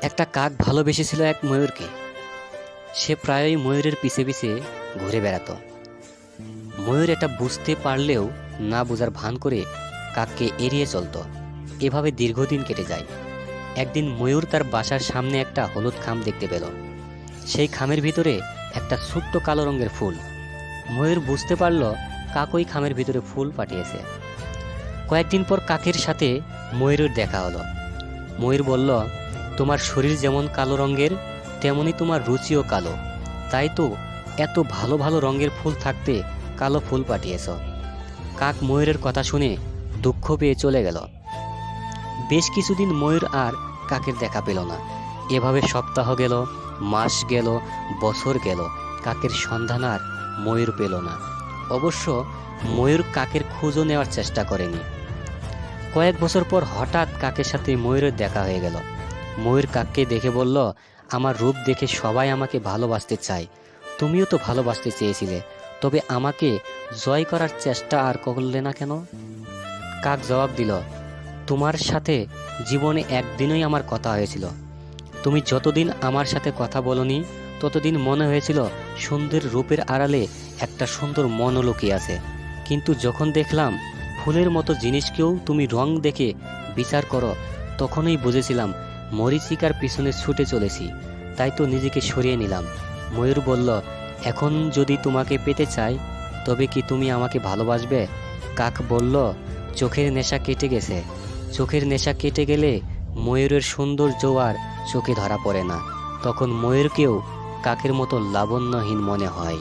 একটা কাক ভালোবেসেছিল এক ময়ূরকে। সে প্রায়ই ময়ূরের পিছে পিছে ঘুরে বেড়াতো। ময়ূর এটা বুঝতে পারলেও না বোঝার ভান করে কাককে এড়িয়ে চলতো। এভাবে দীর্ঘদিন কেটে যায়। একদিন ময়ূর তার বাসার সামনে একটা হলুদ খাম দেখতে পেল। সেই খামের ভিতরে একটা ছোট্ট কালো রঙের ফুল। ময়ূর বুঝতে পারল কাক ওই খামের ভিতরে ফুল পাঠিয়েছে। কয়েকদিন পর কাকের সাথে ময়ূরের দেখা হলো। ময়ূর বলল, তোমার শরীর যেমন কালো রঙের তেমনি তোমার রুচিও কালো, তাই তো এত ভালো ভালো রঙের ফুল থাকতে কালো ফুল পাঠিয়েছ। কাক ময়ূরের কথা শুনে দুঃখ পেয়ে চলে গেল। বেশ কিছুদিন ময়ূর আর কাকের দেখা পেল না। এভাবে সপ্তাহ গেল, মাস গেল, বছর গেল, কাকের সন্ধান আর ময়ূর পেল না। অবশ্য ময়ূর কাকের খোঁজও নেওয়ার চেষ্টা করেনি। কয়েক বছর পর হঠাৎ কাকের সাথে ময়ূরের দেখা হয়ে গেল। ময়ূর কাককে দেখে বলল, আমার রূপ দেখে সবাই আমাকে ভালোবাসতে চায়, তুমিও তো ভালোবাসতে চেয়েছিলে, তবে আমাকে জয় করার চেষ্টা আর করলে না কেন? কাক জবাব দিল, তোমার সাথে জীবনে একদিনই আমার কথা হয়েছিল। তুমি যতদিন আমার সাথে কথা বলনি ততদিন মনে হয়েছিল সুন্দর রূপের আড়ালে একটা সুন্দর মনও লুকিয়ে আছে। কিন্তু যখন দেখলাম ফুলের মতো জিনিসকেও তুমি রং দেখে বিচার করো, তখনই বুঝেছিলাম মরীচিকার পিছনে ছুটে চলেছি, তাই তো নিজেকে সরিয়ে নিলাম। ময়ূর বলল, এখন যদি তোমাকে পেতে চাই তবে কি তুমি আমাকে ভালোবাসবে? কাক বলল, চোখের নেশা কেটে গেছে। চোখের নেশা কেটে গেলে ময়ূরের সৌন্দর্য আর চোখে ধরা পড়ে না, তখন ময়ূরকেও কাকের মতো লাবণ্যহীন মনে হয়।